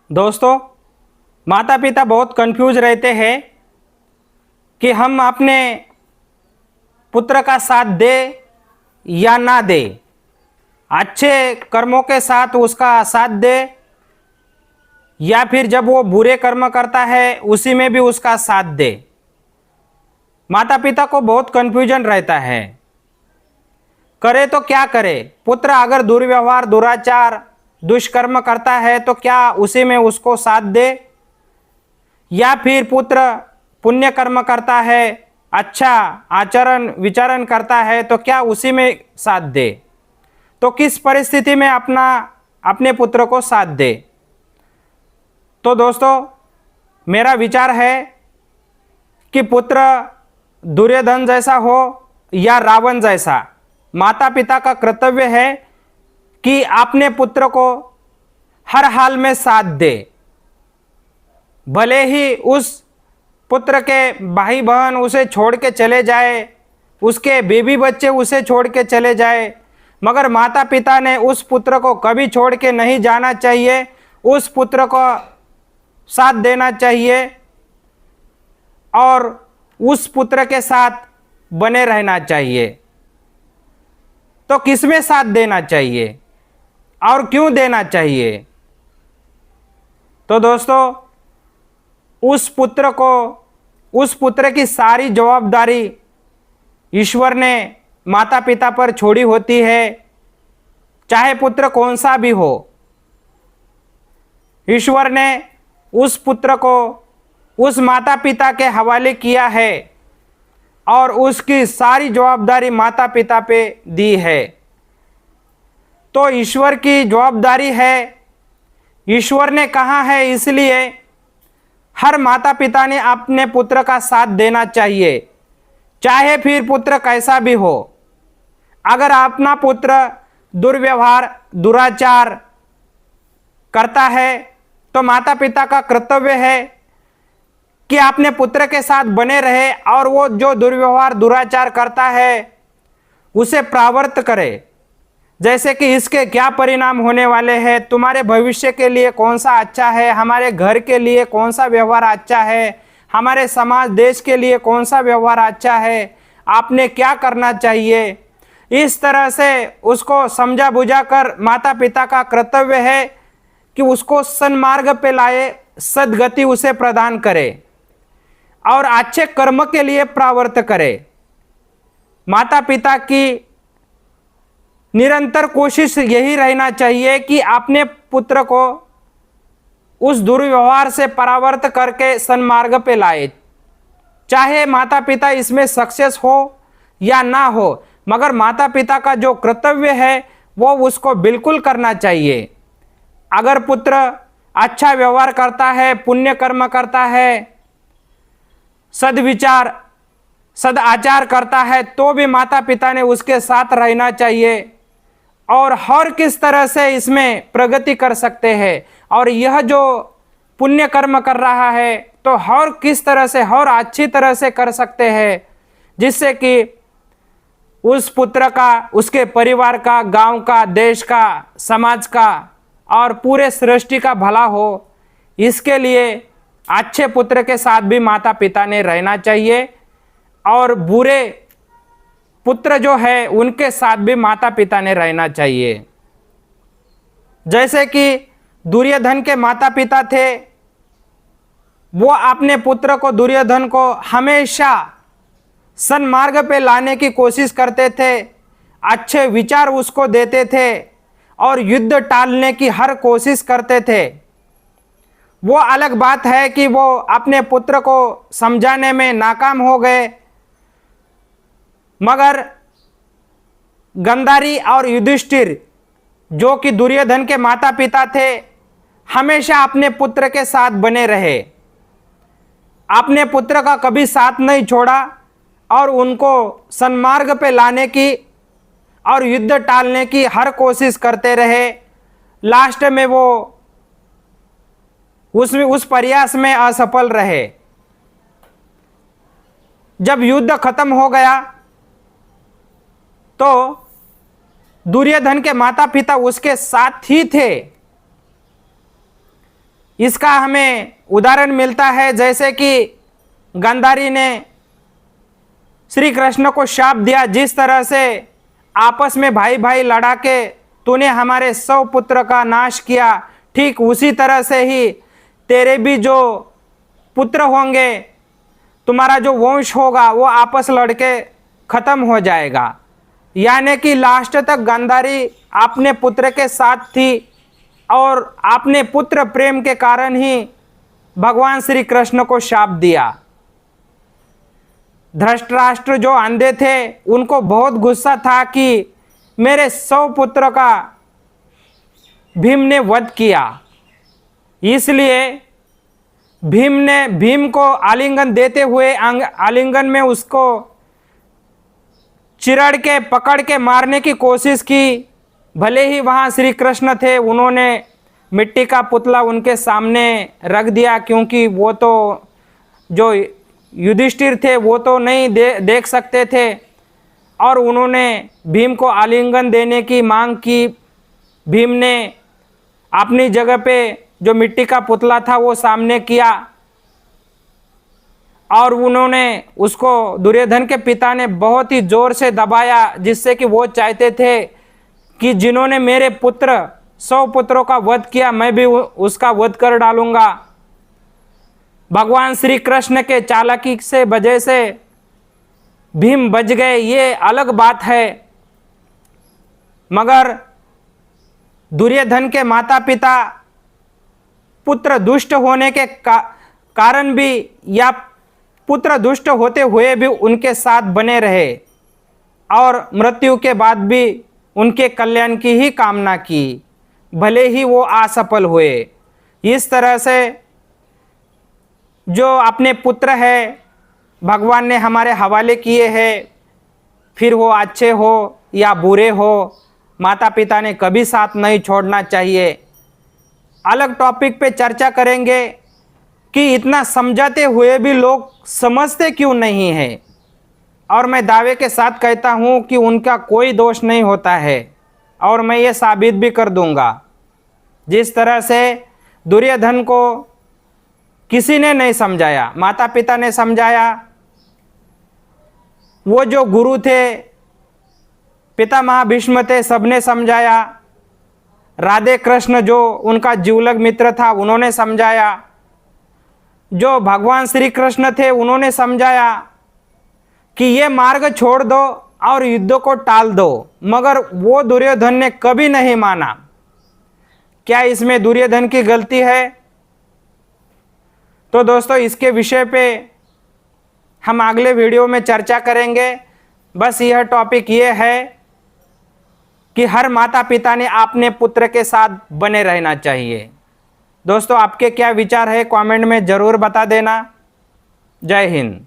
दोस्तों, माता पिता बहुत कंफ्यूज रहते हैं कि हम अपने पुत्र का साथ दे या ना दे। अच्छे कर्मों के साथ उसका साथ दे या फिर जब वो बुरे कर्म करता है उसी में भी उसका साथ दे। माता पिता को बहुत कंफ्यूजन रहता है, करे तो क्या करे। पुत्र अगर दुर्व्यवहार, दुराचार, दुष्कर्म करता है तो क्या उसी में उसको साथ दे, या फिर पुत्र पुण्य कर्म करता है, अच्छा आचरण विचरण करता है तो क्या उसी में साथ दे। तो किस परिस्थिति में अपने पुत्र को साथ दे। तो दोस्तों, मेरा विचार है कि पुत्र दुर्योधन जैसा हो या रावण जैसा, माता पिता का कर्तव्य है कि अपने पुत्र को हर हाल में साथ दे। भले ही उस पुत्र के भाई बहन उसे छोड़ के चले जाए, उसके बेबी बच्चे उसे छोड़ के चले जाए, मगर माता पिता ने उस पुत्र को कभी छोड़ के नहीं जाना चाहिए। उस पुत्र को साथ देना चाहिए और उस पुत्र के साथ बने रहना चाहिए। तो किसमें साथ देना चाहिए और क्यों देना चाहिए? तो दोस्तों, उस पुत्र की सारी जवाबदारी ईश्वर ने माता पिता पर छोड़ी होती है, चाहे पुत्र कौन सा भी हो। ईश्वर ने उस पुत्र को उस माता पिता के हवाले किया है और उसकी सारी जवाबदारी माता पिता पे दी है। तो ईश्वर की जवाबदारी है, ईश्वर ने कहा है, इसलिए हर माता पिता ने अपने पुत्र का साथ देना चाहिए, चाहे फिर पुत्र कैसा भी हो। अगर अपना पुत्र दुर्व्यवहार, दुराचार करता है तो माता पिता का कर्तव्य है कि अपने पुत्र के साथ बने रहे और वो जो दुर्व्यवहार, दुराचार करता है उसे परावर्त करे। जैसे कि इसके क्या परिणाम होने वाले हैं, तुम्हारे भविष्य के लिए कौन सा अच्छा है, हमारे घर के लिए कौन सा व्यवहार अच्छा है, हमारे समाज देश के लिए कौन सा व्यवहार अच्छा है, आपने क्या करना चाहिए। इस तरह से उसको समझा बुझा कर माता पिता का कर्तव्य है कि उसको सन्मार्ग पे लाए, सद्गति उसे प्रदान करे और अच्छे कर्म के लिए प्रवृत्त करे। माता पिता की निरंतर कोशिश यही रहना चाहिए कि अपने पुत्र को उस दुर्व्यवहार से परावर्त करके सन्मार्ग पे लाए। चाहे माता पिता इसमें सक्सेस हो या ना हो, मगर माता पिता का जो कर्तव्य है वो उसको बिल्कुल करना चाहिए। अगर पुत्र अच्छा व्यवहार करता है, पुण्य कर्म करता है, सद्विचार सदाचार करता है, तो भी माता पिता ने उसके साथ रहना चाहिए और हर किस तरह से इसमें प्रगति कर सकते हैं। और यह जो पुण्य कर्म कर रहा है तो हर किस तरह से, हर अच्छी तरह से कर सकते हैं, जिससे कि उस पुत्र का, उसके परिवार का, गांव का, देश का, समाज का और पूरे सृष्टि का भला हो। इसके लिए अच्छे पुत्र के साथ भी माता पिता ने रहना चाहिए और बुरे पुत्र जो है उनके साथ भी माता पिता ने रहना चाहिए। जैसे कि दुर्योधन के माता पिता थे, वो अपने पुत्र को, दुर्योधन को हमेशा सन्मार्ग पे लाने की कोशिश करते थे, अच्छे विचार उसको देते थे और युद्ध टालने की हर कोशिश करते थे। वो अलग बात है कि वो अपने पुत्र को समझाने में नाकाम हो गए, मगर गांधारी और युधिष्ठिर जो कि दुर्योधन के माता पिता थे, हमेशा अपने पुत्र के साथ बने रहे, अपने पुत्र का कभी साथ नहीं छोड़ा और उनको सन्मार्ग पे लाने की और युद्ध टालने की हर कोशिश करते रहे। लास्ट में वो उस प्रयास में असफल रहे। जब युद्ध खत्म हो गया तो दुर्योधन के माता पिता उसके साथ ही थे। इसका हमें उदाहरण मिलता है, जैसे कि गांधारी ने श्री कृष्ण को शाप दिया, जिस तरह से आपस में भाई भाई लड़ा के तूने हमारे 100 पुत्र का नाश किया, ठीक उसी तरह से ही तेरे भी जो पुत्र होंगे, तुम्हारा जो वंश होगा वो आपस लड़के खत्म हो जाएगा। यानी कि लास्ट तक गांधारी अपने पुत्र के साथ थी और अपने पुत्र प्रेम के कारण ही भगवान श्री कृष्ण को शाप दिया। धृतराष्ट्र जो अंधे थे उनको बहुत गुस्सा था कि मेरे 100 पुत्र का भीम ने वध किया, इसलिए भीम को आलिंगन देते हुए आलिंगन में उसको चिरड़ के पकड़ के मारने की कोशिश की। भले ही वहाँ श्री कृष्ण थे, उन्होंने मिट्टी का पुतला उनके सामने रख दिया, क्योंकि वो तो जो युधिष्ठिर थे वो तो नहीं देख सकते थे, और उन्होंने भीम को आलिंगन देने की मांग की। भीम ने अपनी जगह पे जो मिट्टी का पुतला था वो सामने किया, और उन्होंने उसको दुर्योधन के पिता ने बहुत ही जोर से दबाया, जिससे कि वो चाहते थे कि जिन्होंने मेरे पुत्र 100 पुत्रों का वध किया मैं भी उसका वध कर डालूंगा। भगवान श्री कृष्ण के चालाकी से वजह से भीम बच गए, ये अलग बात है, मगर दुर्योधन के माता पिता पुत्र दुष्ट होने के कारण भी या पुत्र दुष्ट होते हुए भी उनके साथ बने रहे और मृत्यु के बाद भी उनके कल्याण की ही कामना की, भले ही वो असफल हुए। इस तरह से जो अपने पुत्र है भगवान ने हमारे हवाले किए हैं, फिर वो अच्छे हो या बुरे हो, माता पिता ने कभी साथ नहीं छोड़ना चाहिए। अलग टॉपिक पे चर्चा करेंगे कि इतना समझाते हुए भी लोग समझते क्यों नहीं हैं, और मैं दावे के साथ कहता हूँ कि उनका कोई दोष नहीं होता है, और मैं ये साबित भी कर दूंगा। जिस तरह से दुर्योधन को किसी ने नहीं समझाया, माता पिता ने समझाया, वो जो गुरु थे पितामह भीष्म थे सबने समझाया, राधे कृष्ण जो उनका जीवलग मित्र था उन्होंने समझाया, जो भगवान श्री कृष्ण थे उन्होंने समझाया कि ये मार्ग छोड़ दो और युद्ध को टाल दो, मगर वो दुर्योधन ने कभी नहीं माना। क्या इसमें दुर्योधन की गलती है? तो दोस्तों इसके विषय पे हम अगले वीडियो में चर्चा करेंगे। बस यह टॉपिक ये है कि हर माता पिता ने अपने पुत्र के साथ बने रहना चाहिए। दोस्तों आपके क्या विचार है कमेंट में ज़रूर बता देना। जय हिंद।